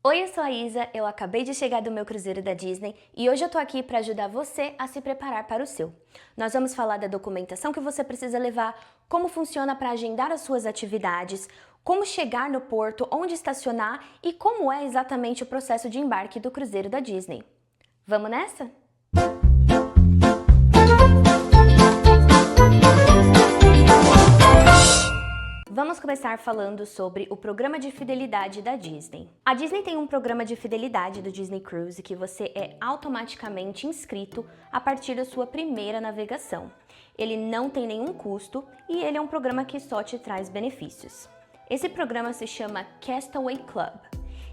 Oi, eu sou a Isa, eu acabei de chegar do meu cruzeiro da Disney e hoje eu tô aqui para ajudar você a se preparar para o seu. Nós vamos falar da documentação que você precisa levar, como funciona para agendar as suas atividades, como chegar no porto, onde estacionar e como é exatamente o processo de embarque do cruzeiro da Disney. Vamos nessa? Vamos começar falando sobre o programa de fidelidade da Disney. A Disney tem um programa de fidelidade do Disney Cruise que você é automaticamente inscrito a partir da sua primeira navegação. Ele não tem nenhum custo e ele é um programa que só te traz benefícios. Esse programa se chama Castaway Club.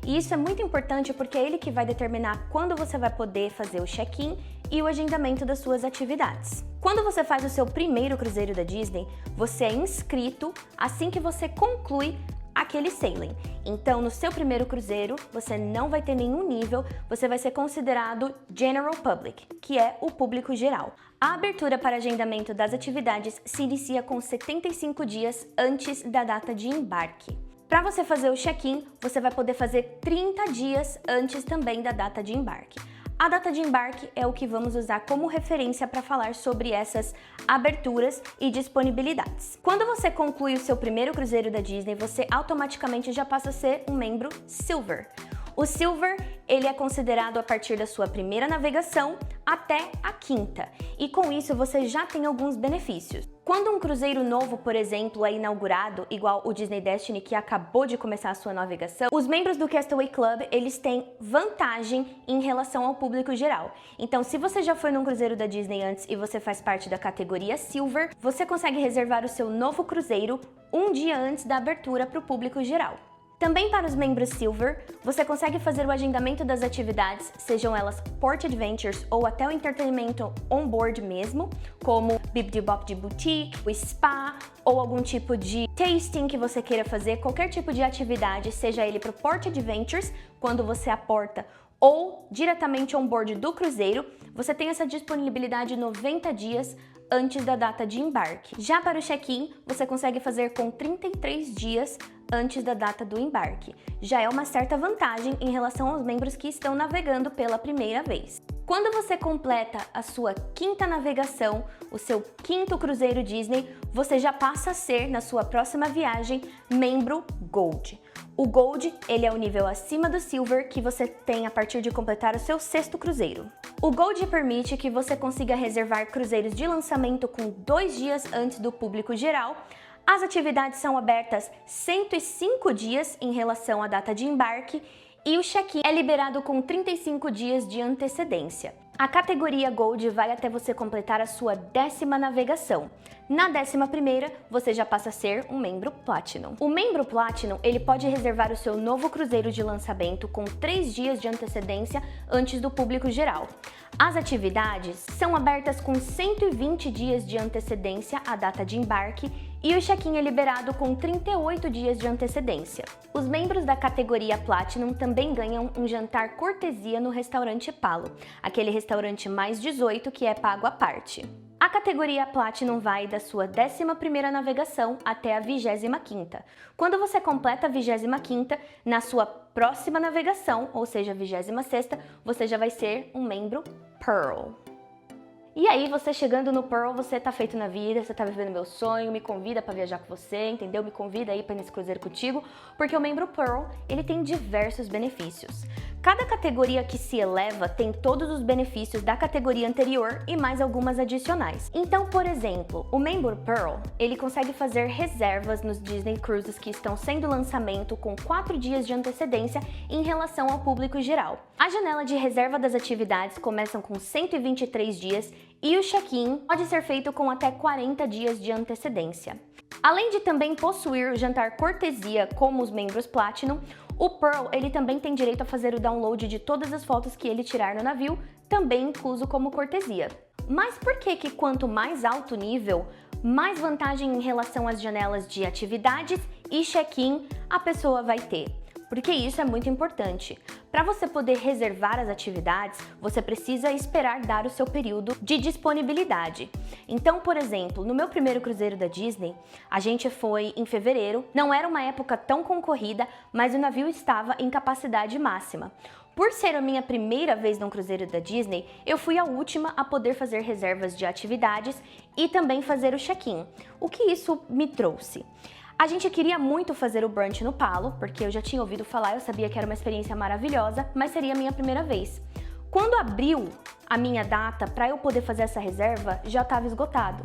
E isso é muito importante porque é ele que vai determinar quando você vai poder fazer o check-in e o agendamento das suas atividades. Quando você faz o seu primeiro cruzeiro da Disney, você é inscrito assim que você conclui aquele sailing. Então, no seu primeiro cruzeiro, você não vai ter nenhum nível, você vai ser considerado General Public, que é o público geral. A abertura para agendamento das atividades se inicia com 75 dias antes da data de embarque. Para você fazer o check-in, você vai poder fazer 30 dias antes também da data de embarque. A data de embarque é o que vamos usar como referência para falar sobre essas aberturas e disponibilidades. Quando você conclui o seu primeiro cruzeiro da Disney, você automaticamente já passa a ser um membro Silver. O Silver, ele é considerado a partir da sua primeira navegação até a quinta, e com isso você já tem alguns benefícios. Quando um cruzeiro novo, por exemplo, é inaugurado, igual o Disney Destiny, que acabou de começar a sua navegação, os membros do Castaway Club, eles têm vantagem em relação ao público geral. Então, se você já foi num cruzeiro da Disney antes e você faz parte da categoria Silver, você consegue reservar o seu novo cruzeiro um dia antes da abertura para o público geral. Também para os membros Silver, você consegue fazer o agendamento das atividades, sejam elas Port Adventures ou até o entretenimento on-board mesmo, como Bibbidi Bobbidi Boutique, o spa ou algum tipo de tasting que você queira fazer, qualquer tipo de atividade, seja ele para o Port Adventures, quando você aporta, ou diretamente on-board do cruzeiro, você tem essa disponibilidade 90 dias antes da data de embarque. Já para o check-in, você consegue fazer com 33 dias antes da data do embarque. Já é uma certa vantagem em relação aos membros que estão navegando pela primeira vez. Quando você completa a sua quinta navegação, o seu quinto cruzeiro Disney, você já passa a ser, na sua próxima viagem, membro Gold. O Gold, ele é o nível acima do Silver que você tem a partir de completar o seu sexto cruzeiro. O Gold permite que você consiga reservar cruzeiros de lançamento com 2 dias antes do público geral. As atividades são abertas 105 dias em relação à data de embarque e o check-in é liberado com 35 dias de antecedência. A categoria Gold vai até você completar a sua 10ª navegação. Na 11ª, você já passa a ser um membro Platinum. O membro Platinum, ele pode reservar o seu novo cruzeiro de lançamento com 3 dias de antecedência antes do público geral. As atividades são abertas com 120 dias de antecedência à data de embarque e o check-in é liberado com 38 dias de antecedência. Os membros da categoria Platinum também ganham um jantar cortesia no restaurante Palo, aquele restaurante mais 18 que é pago à parte. A categoria Platinum vai da sua 11ª navegação até a 25ª. Quando você completa a 25ª, na sua próxima navegação, ou seja, a 26ª, você já vai ser um membro Pearl. E aí, você chegando no Pearl, você tá feito na vida, você tá vivendo meu sonho, me convida pra viajar com você, entendeu? Me convida aí pra ir nesse cruzeiro contigo, porque o membro Pearl, ele tem diversos benefícios. Cada categoria que se eleva tem todos os benefícios da categoria anterior e mais algumas adicionais. Então, por exemplo, o membro Pearl, ele consegue fazer reservas nos Disney Cruises que estão sendo lançamento com 4 dias de antecedência em relação ao público geral. A janela de reserva das atividades começam com 123 dias e o check-in pode ser feito com até 40 dias de antecedência. Além de também possuir o jantar cortesia como os membros Platinum, o Pearl, ele também tem direito a fazer o download de todas as fotos que ele tirar no navio, também incluso como cortesia. Mas por que quanto mais alto o nível, mais vantagem em relação às janelas de atividades e check-in a pessoa vai ter? porque isso é muito importante. Para você poder reservar as atividades, você precisa esperar dar o seu período de disponibilidade. Então, por exemplo, no meu primeiro cruzeiro da Disney, a gente foi em fevereiro, não era uma época tão concorrida, mas o navio estava em capacidade máxima. Por ser a minha primeira vez num cruzeiro da Disney, eu fui a última a poder fazer reservas de atividades e também fazer o check-in. O que isso me trouxe? A gente queria muito fazer o brunch no Palo, porque eu já tinha ouvido falar, eu sabia que era uma experiência maravilhosa, mas seria a minha primeira vez. Quando abriu a minha data para eu poder fazer essa reserva, já estava esgotado.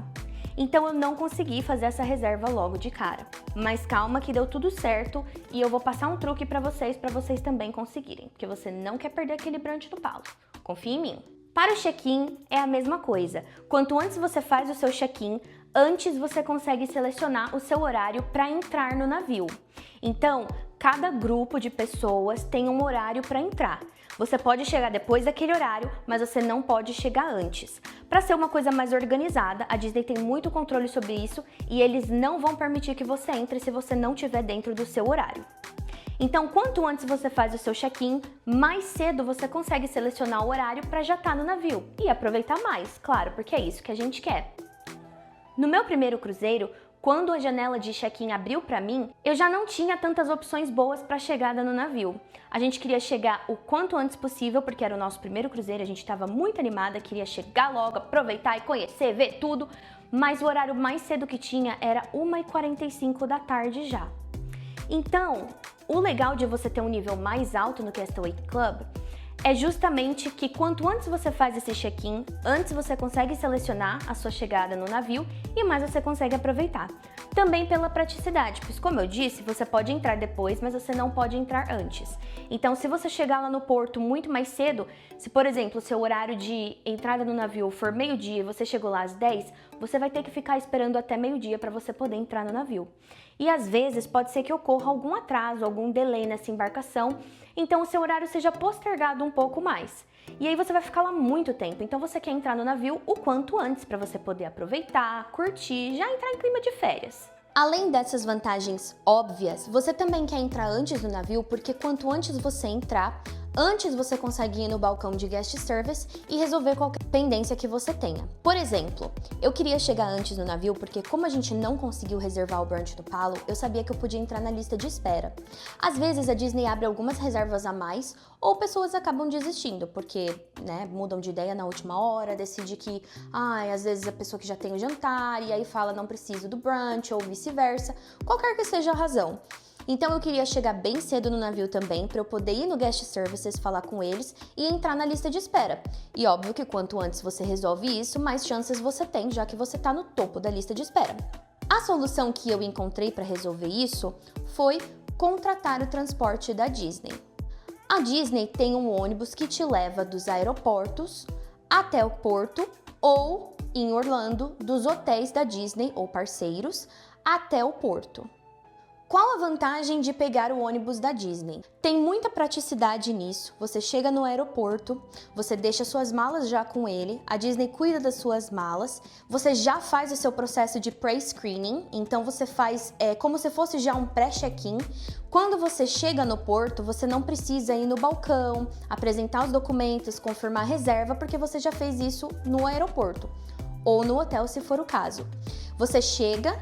Então eu não consegui fazer essa reserva logo de cara. Mas calma que deu tudo certo e eu vou passar um truque para vocês também conseguirem, porque você não quer perder aquele brunch no Palo. Confia em mim. Para o check-in é a mesma coisa. Quanto antes você faz o seu check-in, antes você consegue selecionar o seu horário para entrar no navio. Então, cada grupo de pessoas tem um horário para entrar. Você pode chegar depois daquele horário, mas você não pode chegar antes. Para ser uma coisa mais organizada, a Disney tem muito controle sobre isso e eles não vão permitir que você entre se você não estiver dentro do seu horário. Então, quanto antes você faz o seu check-in, mais cedo você consegue selecionar o horário para já estar no navio e aproveitar mais, claro, porque é isso que a gente quer. No meu primeiro cruzeiro, quando a janela de check-in abriu para mim, eu já não tinha tantas opções boas para chegada no navio. A gente queria chegar o quanto antes possível, porque era o nosso primeiro cruzeiro, a gente estava muito animada, queria chegar logo, aproveitar e conhecer, ver tudo, mas o horário mais cedo que tinha era 1h45 da tarde já. Então, o legal de você ter um nível mais alto no Castaway Club é justamente que quanto antes você faz esse check-in, antes você consegue selecionar a sua chegada no navio e mais você consegue aproveitar. Também pela praticidade, pois como eu disse, você pode entrar depois, mas você não pode entrar antes. Então, se você chegar lá no porto muito mais cedo, se por exemplo, o seu horário de entrada no navio for meio-dia e você chegou lá às 10, você vai ter que ficar esperando até meio-dia para você poder entrar no navio. E às vezes pode ser que ocorra algum atraso, algum delay nessa embarcação, então o seu horário seja postergado um pouco mais. E aí você vai ficar lá muito tempo, então você quer entrar no navio o quanto antes para você poder aproveitar, curtir, já entrar em clima de férias. Além dessas vantagens óbvias, você também quer entrar antes no navio porque quanto antes você entrar, antes você consegue ir no balcão de guest service e resolver qualquer pendência que você tenha. Por exemplo, eu queria chegar antes no navio porque como a gente não conseguiu reservar o brunch do Palo, eu sabia que eu podia entrar na lista de espera. Às vezes a Disney abre algumas reservas a mais ou pessoas acabam desistindo porque, mudam de ideia na última hora, decide que, às vezes a pessoa que já tem o jantar e aí fala não preciso do brunch ou vice-versa, qualquer que seja a razão. Então eu queria chegar bem cedo no navio também para eu poder ir no Guest Services, falar com eles e entrar na lista de espera. E óbvio que quanto antes você resolve isso, mais chances você tem, já que você está no topo da lista de espera. A solução que eu encontrei para resolver isso foi contratar o transporte da Disney. A Disney tem um ônibus que te leva dos aeroportos até o porto ou, em Orlando, dos hotéis da Disney ou parceiros até o porto. Qual a vantagem de pegar o ônibus da Disney? Tem muita praticidade nisso, você chega no aeroporto, você deixa suas malas já com ele, a Disney cuida das suas malas, você já faz o seu processo de pre-screening, então você faz como se fosse já um pré-check-in. Quando você chega no porto, você não precisa ir no balcão, apresentar os documentos, confirmar a reserva, porque você já fez isso no aeroporto, ou no hotel se for o caso. Você chega,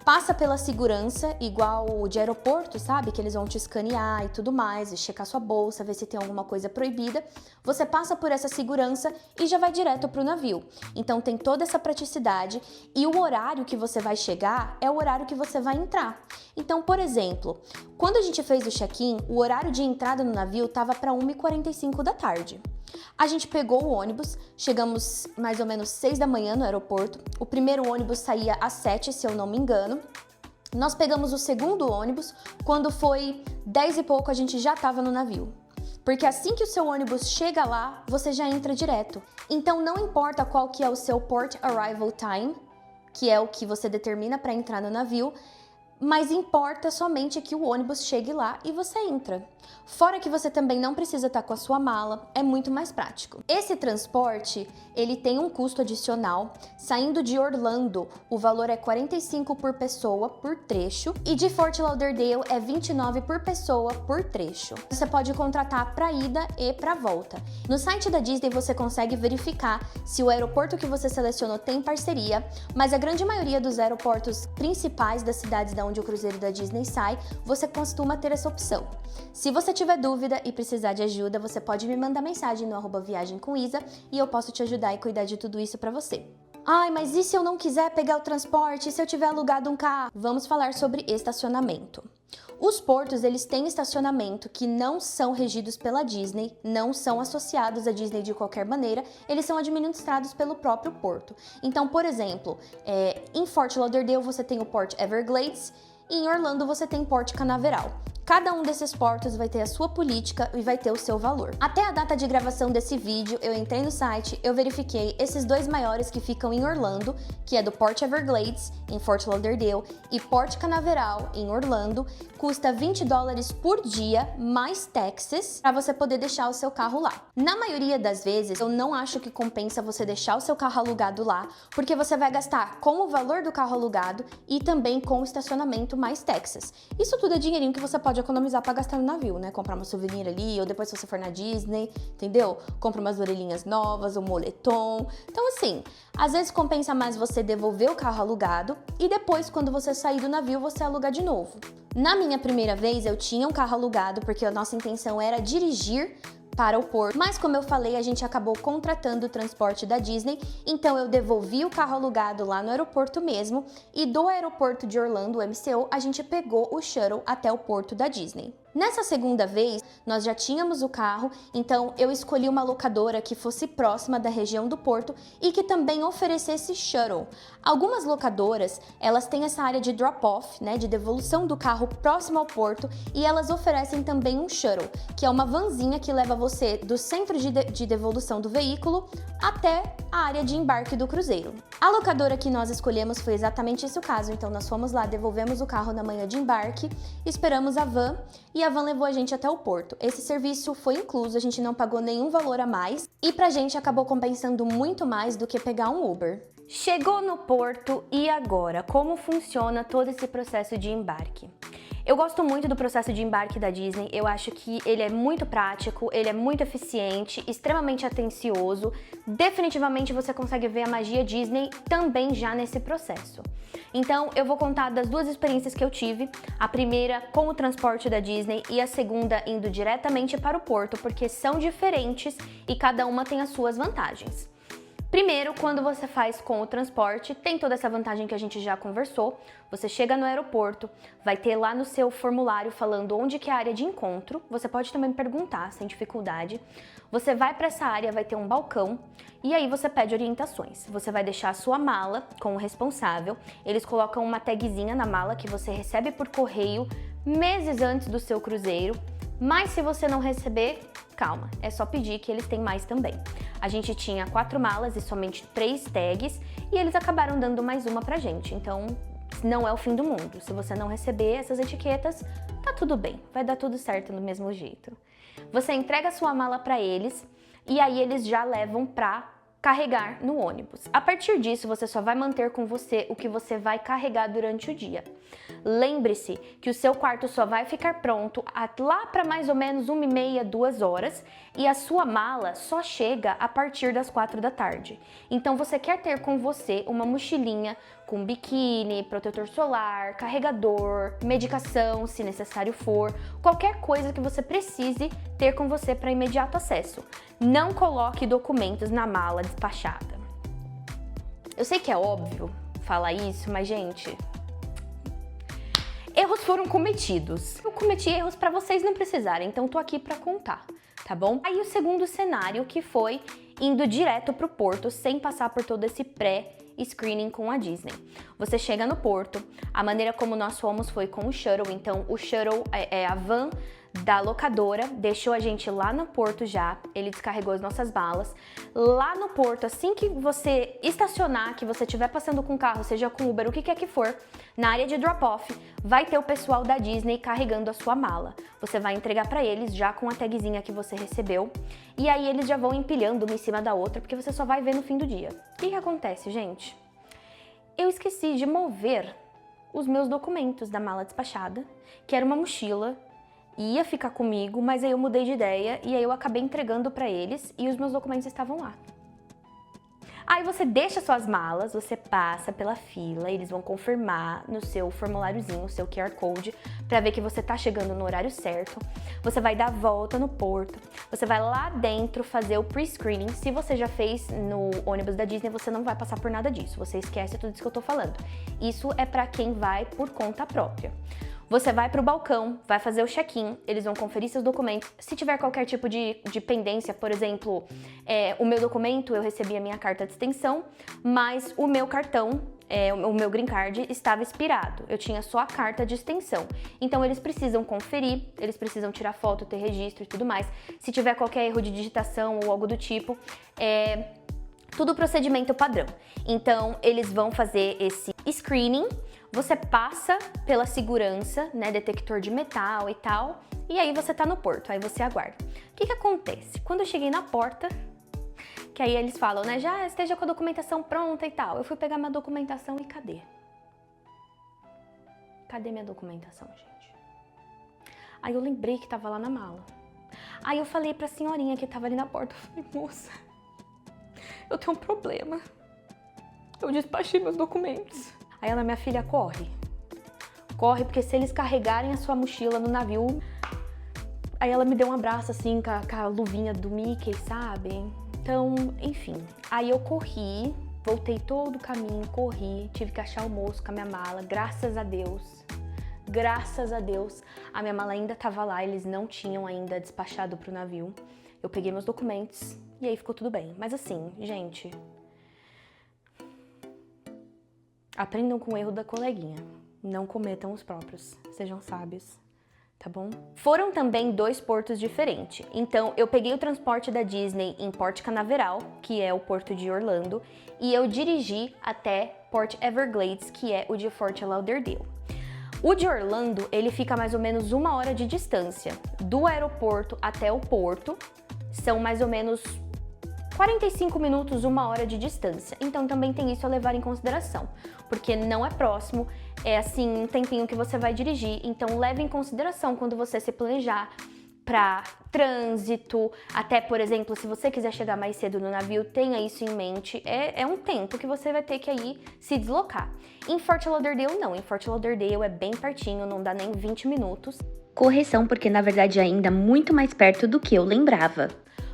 passa pela segurança, igual o de aeroporto, sabe? Que eles vão te escanear e tudo mais, e checar sua bolsa, ver se tem alguma coisa proibida. Você passa por essa segurança e já vai direto pro navio. Então tem toda essa praticidade e o horário que você vai chegar é o horário que você vai entrar. Então, por exemplo, quando a gente fez o check-in, o horário de entrada no navio estava para 1h45 da tarde. A gente pegou o ônibus, chegamos mais ou menos 6 da manhã no aeroporto. O primeiro ônibus saía às 7, se eu não me engano. Nós pegamos o segundo ônibus, quando foi 10 e pouco a gente já estava no navio. Porque assim que o seu ônibus chega lá, você já entra direto. Então não importa qual que é o seu Port Arrival Time, que é o que você determina para entrar no navio, mas importa somente que o ônibus chegue lá e você entra. Fora que você também não precisa estar com a sua mala, é muito mais prático. Esse transporte, ele tem um custo adicional. Saindo de Orlando, o valor é 45 por pessoa por trecho e de Fort Lauderdale é 29 por pessoa por trecho. Você pode contratar para ida e para volta. No site da Disney você consegue verificar se o aeroporto que você selecionou tem parceria, mas a grande maioria dos aeroportos principais das cidades da onde o cruzeiro da Disney sai, você costuma ter essa opção. Se você tiver dúvida e precisar de ajuda, você pode me mandar mensagem no @viagemcomisa e eu posso te ajudar e cuidar de tudo isso para você. Ai, mas e se eu não quiser pegar o transporte, e se eu tiver alugado um carro? Vamos falar sobre estacionamento. Os portos, eles têm estacionamento que não são regidos pela Disney, não são associados à Disney de qualquer maneira, eles são administrados pelo próprio porto. Então, por exemplo, em Fort Lauderdale você tem o Port Everglades e em Orlando você tem Port Canaveral. Cada um desses portos vai ter a sua política e vai ter o seu valor. Até a data de gravação desse vídeo, eu entrei no site, eu verifiquei esses dois maiores que ficam em Orlando, que é do Port Everglades, em Fort Lauderdale, e Port Canaveral, em Orlando, custa $20 por dia, mais taxas, para você poder deixar o seu carro lá. Na maioria das vezes, eu não acho que compensa você deixar o seu carro alugado lá, porque você vai gastar com o valor do carro alugado e também com o estacionamento mais taxas. Isso tudo é dinheirinho que você pode economizar para gastar no navio, né? Comprar uma souvenir ali, ou depois se você for na Disney, entendeu? Compra umas orelhinhas novas, um moletom. Então, assim, às vezes compensa mais você devolver o carro alugado e depois, quando você sair do navio, você alugar de novo. Na minha primeira vez, eu tinha um carro alugado porque a nossa intenção era dirigir para o porto, mas como eu falei, a gente acabou contratando o transporte da Disney, então eu devolvi o carro alugado lá no aeroporto mesmo, e do aeroporto de Orlando, o MCO, a gente pegou o shuttle até o porto da Disney. Nessa segunda vez, nós já tínhamos o carro, então eu escolhi uma locadora que fosse próxima da região do porto e que também oferecesse shuttle. Algumas locadoras, elas têm essa área de drop-off, né, de devolução do carro próximo ao porto, e elas oferecem também um shuttle, que é uma vanzinha que leva você do centro de devolução do veículo até a área de embarque do cruzeiro. A locadora que nós escolhemos foi exatamente esse o caso, então nós fomos lá, devolvemos o carro na manhã de embarque, esperamos a van e a van levou a gente até o porto. Esse serviço foi incluso, a gente não pagou nenhum valor a mais e pra gente acabou compensando muito mais do que pegar um Uber. Chegou no porto e agora? Como funciona todo esse processo de embarque? Eu gosto muito do processo de embarque da Disney, eu acho que ele é muito prático, ele é muito eficiente, extremamente atencioso. Definitivamente você consegue ver a magia Disney também já nesse processo. Então eu vou contar das duas experiências que eu tive, a primeira com o transporte da Disney e a segunda indo diretamente para o porto, porque são diferentes e cada uma tem as suas vantagens. Primeiro, quando você faz com o transporte, tem toda essa vantagem que a gente já conversou. Você chega no aeroporto, vai ter lá no seu formulário falando onde que é a área de encontro. Você pode também perguntar, sem dificuldade. Você vai para essa área, vai ter um balcão e aí você pede orientações. Você vai deixar a sua mala com o responsável. Eles colocam uma tagzinha na mala que você recebe por correio meses antes do seu cruzeiro. Mas se você não receber, calma, é só pedir que eles têm mais também. A gente tinha 4 malas e somente 3 tags e eles acabaram dando mais uma pra gente, então não é o fim do mundo. Se você não receber essas etiquetas, tá tudo bem, vai dar tudo certo do mesmo jeito. Você entrega a sua mala pra eles e aí eles já levam pra carregar no ônibus. A partir disso, você só vai manter com você o que você vai carregar durante o dia. Lembre-se que o seu quarto só vai ficar pronto lá para mais ou menos 1h30, 2 horas e a sua mala só chega a partir das 4 da tarde. Então você quer ter com você uma mochilinha com biquíni, protetor solar, carregador, medicação, se necessário for, qualquer coisa que você precise ter com você para imediato acesso. Não coloque documentos na mala despachada. Eu sei que é óbvio falar isso, mas gente, erros foram cometidos. Eu cometi erros para vocês não precisarem, então tô aqui para contar, tá bom? Aí o segundo cenário que foi indo direto pro porto sem passar por todo esse pré-screening com a Disney. Você chega no porto, a maneira como nós fomos foi com o shuttle, então o shuttle é a van da locadora, deixou a gente lá no porto já, ele descarregou as nossas malas. Lá no porto, assim que você estacionar, que você estiver passando com o carro, seja com Uber, o que quer que for, na área de drop-off, vai ter o pessoal da Disney carregando a sua mala. Você vai entregar para eles já com a tagzinha que você recebeu, e aí eles já vão empilhando uma em cima da outra, porque você só vai ver no fim do dia. O que acontece, gente? Eu esqueci de mover os meus documentos da mala despachada, que era uma mochila, ia ficar comigo, mas aí eu mudei de ideia e aí eu acabei entregando para eles e os meus documentos estavam lá. Aí você deixa suas malas, você passa pela fila, eles vão confirmar no seu formuláriozinho, o seu QR Code, para ver que você tá chegando no horário certo. Você vai dar a volta no porto, você vai lá dentro fazer o pre-screening. Se você já fez no ônibus da Disney, você não vai passar por nada disso, você esquece tudo isso que eu tô falando. Isso é para quem vai por conta própria. Você vai para o balcão, vai fazer o check-in, eles vão conferir seus documentos. Se tiver qualquer tipo de pendência, por exemplo, o meu documento, eu recebi a minha carta de extensão, mas o meu cartão, o meu green card estava expirado. Eu tinha só a carta de extensão. Então eles precisam conferir, eles precisam tirar foto, ter registro e tudo mais. Se tiver qualquer erro de digitação ou algo do tipo, tudo procedimento padrão. Então eles vão fazer esse screening. Você passa pela segurança, né, detector de metal e tal, e aí você tá no porto, aí você aguarda. O que acontece? Quando eu cheguei na porta, que aí eles falam, né, já esteja com a documentação pronta e tal, eu fui pegar minha documentação e cadê? Cadê minha documentação, gente? Aí eu lembrei que tava lá na mala. Aí eu falei pra senhorinha que tava ali na porta, eu falei, moça, eu tenho um problema. Eu despachei meus documentos. Aí ela, minha filha, corre. Corre, porque se eles carregarem a sua mochila no navio... Aí ela me deu um abraço, assim, com a luvinha do Mickey, sabe? Então, enfim. Aí eu corri, voltei todo o caminho, corri, tive que achar o moço com a minha mala. Graças a Deus, a minha mala ainda tava lá, eles não tinham ainda despachado pro navio. Eu peguei meus documentos e aí ficou tudo bem. Mas assim, gente... Aprendam com o erro da coleguinha, não cometam os próprios, sejam sábios, tá bom? Foram também 2 portos diferentes, então eu peguei o transporte da Disney em Port Canaveral, que é o porto de Orlando, e eu dirigi até Port Everglades, que é o de Fort Lauderdale. O de Orlando, ele fica mais ou menos 1 hora de distância, do aeroporto até o porto, são mais ou menos 45 minutos, 1 hora de distância, então também tem isso a levar em consideração, porque não é próximo, é assim um tempinho que você vai dirigir, então leve em consideração quando você se planejar para trânsito, até por exemplo, se você quiser chegar mais cedo no navio, tenha isso em mente, é um tempo que você vai ter que aí se deslocar. Em Fort Lauderdale não, em Fort Lauderdale é bem pertinho, não dá nem 20 minutos. Correção, porque na verdade é ainda muito mais perto do que eu lembrava.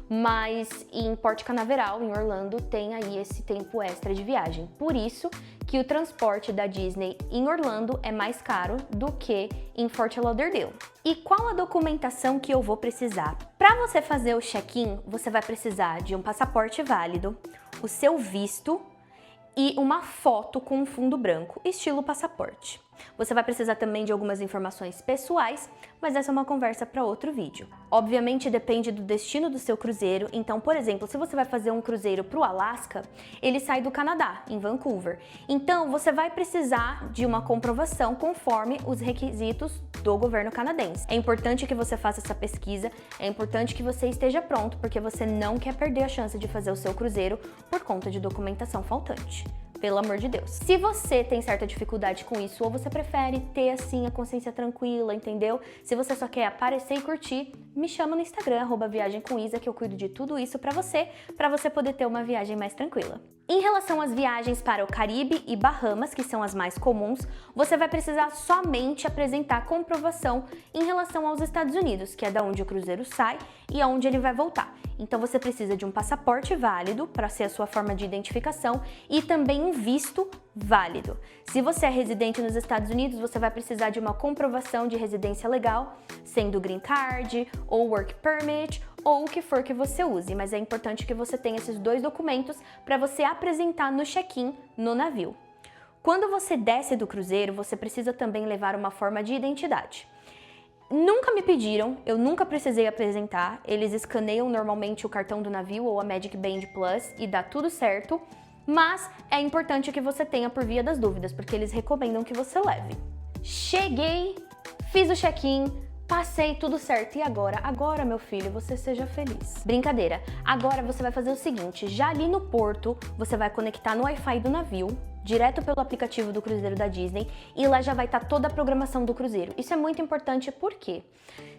Mas em Port Canaveral, em Orlando, tem aí esse tempo extra de viagem. Por isso que o transporte da Disney em Orlando é mais caro do que em Fort Lauderdale. E qual a documentação que eu vou precisar? Para você fazer o check-in, você vai precisar de um passaporte válido, o seu visto e uma foto com um fundo branco, estilo passaporte. Você vai precisar também de algumas informações pessoais, mas essa é uma conversa para outro vídeo. Obviamente depende do destino do seu cruzeiro, então, por exemplo, se você vai fazer um cruzeiro para o Alasca, ele sai do Canadá, em Vancouver. Então, você vai precisar de uma comprovação conforme os requisitos do governo canadense. É importante que você faça essa pesquisa, é importante que você esteja pronto, porque você não quer perder a chance de fazer o seu cruzeiro por conta de documentação faltante. Pelo amor de Deus. Se você tem certa dificuldade com isso, ou você prefere ter assim a consciência tranquila, entendeu? Se você só quer aparecer e curtir, me chama no Instagram, @viagemcomisa, que eu cuido de tudo isso pra você poder ter uma viagem mais tranquila. Em relação às viagens para o Caribe e Bahamas, que são as mais comuns, você vai precisar somente apresentar comprovação em relação aos Estados Unidos, que é da onde o cruzeiro sai e aonde ele vai voltar. Então você precisa de um passaporte válido para ser a sua forma de identificação e também um visto válido. Se você é residente nos Estados Unidos, você vai precisar de uma comprovação de residência legal, sendo green card ou work permit ou o que for que você use, mas é importante que você tenha esses 2 documentos para você apresentar no check-in no navio. Quando você desce do cruzeiro, você precisa também levar uma forma de identidade. Nunca me pediram, eu nunca precisei apresentar, eles escaneiam normalmente o cartão do navio ou a Magic Band Plus e dá tudo certo, mas é importante que você tenha por via das dúvidas, porque eles recomendam que você leve. Cheguei, fiz o check-in, passei tudo certo. E agora? Agora, meu filho, você seja feliz. Brincadeira. Agora você vai fazer o seguinte, já ali no porto, você vai conectar no Wi-Fi do navio, direto pelo aplicativo do cruzeiro da Disney, e lá já vai estar toda a programação do cruzeiro. Isso é muito importante porque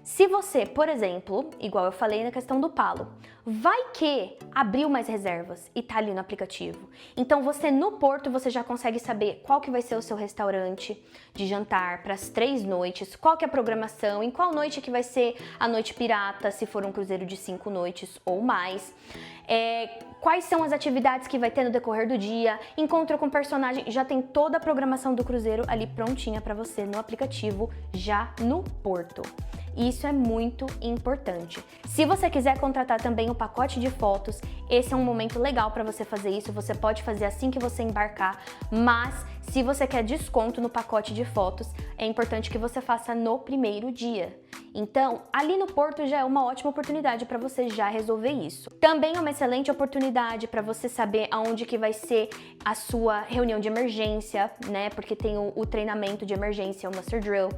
se você, por exemplo, igual eu falei na questão do Palo, vai que abriu mais reservas e tá ali no aplicativo. Então você no porto você já consegue saber qual que vai ser o seu restaurante de jantar para as 3 noites, qual que é a programação, em qual noite que vai ser a noite pirata, se for um cruzeiro de 5 noites ou mais. Quais são as atividades que vai ter no decorrer do dia, encontro com personagem, já tem toda a programação do cruzeiro ali prontinha para você no aplicativo, já no porto. Isso é muito importante. Se você quiser contratar também o pacote de fotos, esse é um momento legal para você fazer isso, você pode fazer assim que você embarcar, mas se você quer desconto no pacote de fotos, é importante que você faça no primeiro dia. Então, ali no porto já é uma ótima oportunidade para você já resolver isso. Também é uma excelente oportunidade para você saber aonde que vai ser a sua reunião de emergência, né? Porque tem o treinamento de emergência, o Muster Drill,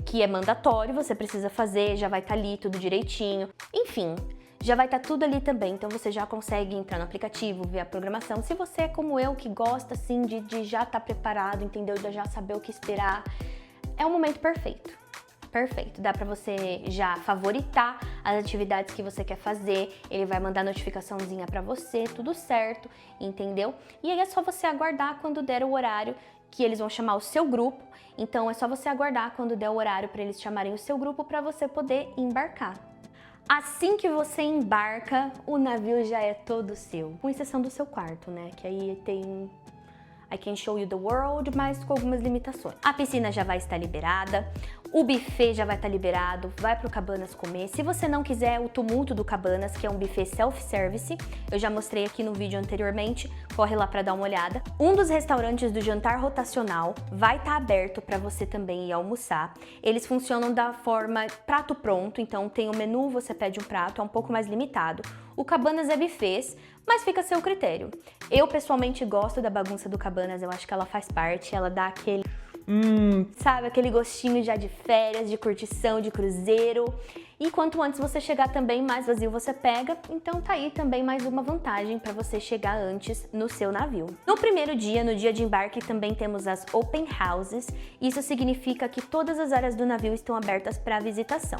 que é mandatório, você precisa fazer, já vai estar ali tudo direitinho. Enfim, já vai estar tudo ali também, então você já consegue entrar no aplicativo, ver a programação. Se você é como eu, que gosta assim de já estar preparado, entendeu? De já saber o que esperar, é o momento perfeito. Perfeito, dá pra você já favoritar as atividades que você quer fazer, ele vai mandar notificaçãozinha pra você, tudo certo, entendeu? E aí é só você aguardar quando der o horário que eles vão chamar o seu grupo, então é só você aguardar quando der o horário pra eles chamarem o seu grupo pra você poder embarcar. Assim que você embarca, o navio já é todo seu, com exceção do seu quarto, né, que aí tem I can show you the world, mas com algumas limitações. A piscina já vai estar liberada, o buffet já vai estar liberado, vai pro Cabanas comer. Se você não quiser o tumulto do Cabanas, que é um buffet self-service, eu já mostrei aqui no vídeo anteriormente, corre lá para dar uma olhada. Um dos restaurantes do jantar rotacional vai estar aberto para você também ir almoçar. Eles funcionam da forma prato pronto, então tem o menu, você pede um prato, é um pouco mais limitado. O Cabanas é buffets, mas fica a seu critério. Eu pessoalmente gosto da bagunça do Cabanas, eu acho que ela faz parte, ela dá aquele sabe, aquele gostinho já de férias, de curtição, de cruzeiro. E quanto antes você chegar também, mais vazio você pega, então tá aí também mais uma vantagem para você chegar antes no seu navio. No primeiro dia, no dia de embarque, também temos as Open Houses. Isso significa que todas as áreas do navio estão abertas para visitação.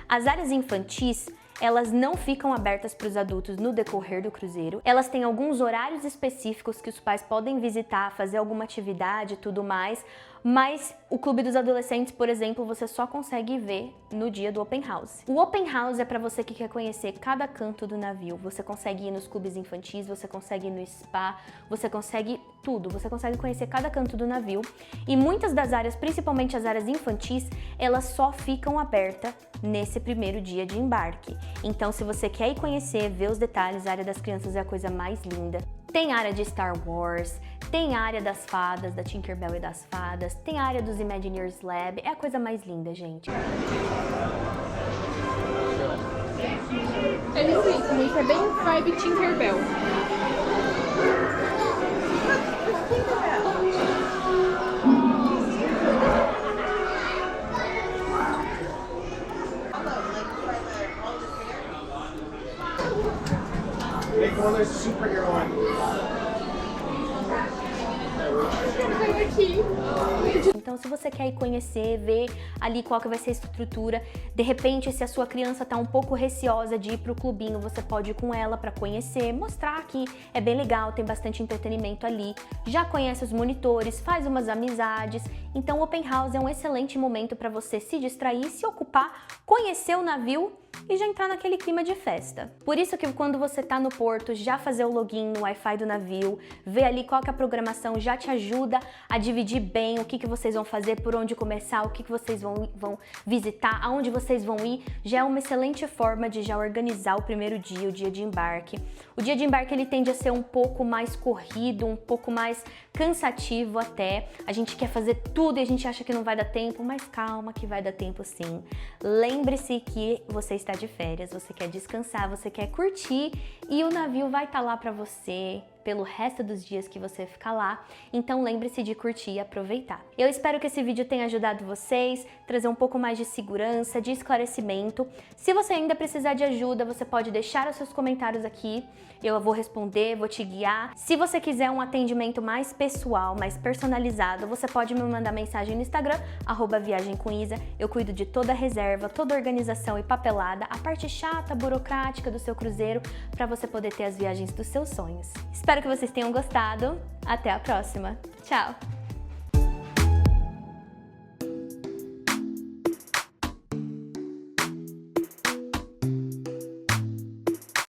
As áreas infantis, elas não ficam abertas para os adultos no decorrer do cruzeiro. Elas têm alguns horários específicos que os pais podem visitar, fazer alguma atividade e tudo mais, mas o Clube dos Adolescentes, por exemplo, você só consegue ver no dia do Open House. O Open House é para você que quer conhecer cada canto do navio. Você consegue ir nos clubes infantis, você consegue ir no spa, você consegue tudo. Você consegue conhecer cada canto do navio. E muitas das áreas, principalmente as áreas infantis, elas só ficam abertas nesse primeiro dia de embarque. Então, se você quer ir conhecer, ver os detalhes, a área das crianças é a coisa mais linda. Tem área de Star Wars, tem área das fadas, da Tinkerbell e das fadas, tem área dos Imagineers Lab, é a coisa mais linda, gente. Isso é bem vibe Tinkerbell. Make one of those superhero ones. Então, se você quer ir conhecer, ver ali qual que vai ser a estrutura, de repente, se a sua criança tá um pouco receosa de ir pro clubinho, você pode ir com ela para conhecer, mostrar que é bem legal, tem bastante entretenimento ali, já conhece os monitores, faz umas amizades. Então, o Open House é um excelente momento para você se distrair, se ocupar, conhecer o navio e já entrar naquele clima de festa. Por isso que quando você tá no porto, já fazer o login no Wi-Fi do navio, ver ali qual que é a programação, já te ajuda a dividir bem o que vocês vão fazer, por onde começar, o que vocês vão visitar, aonde você vocês vão ir já é uma excelente forma de já organizar o primeiro dia, o dia de embarque. O dia de embarque ele tende a ser um pouco mais corrido, um pouco mais cansativo até. A gente quer fazer tudo e a gente acha que não vai dar tempo, mas calma que vai dar tempo sim. Lembre-se que você está de férias, você quer descansar, você quer curtir e o navio vai estar lá para você pelo resto dos dias que você ficar lá, então lembre-se de curtir e aproveitar. Eu espero que esse vídeo tenha ajudado vocês, trazer um pouco mais de segurança, de esclarecimento. Se você ainda precisar de ajuda, você pode deixar os seus comentários aqui, eu vou responder, vou te guiar. Se você quiser um atendimento mais pessoal, mais personalizado, você pode me mandar mensagem no Instagram, @viagemcomisa. Eu cuido de toda a reserva, toda a organização e papelada, a parte chata, burocrática do seu cruzeiro, para você poder ter as viagens dos seus sonhos. Espero que vocês tenham gostado. Até a próxima. Tchau!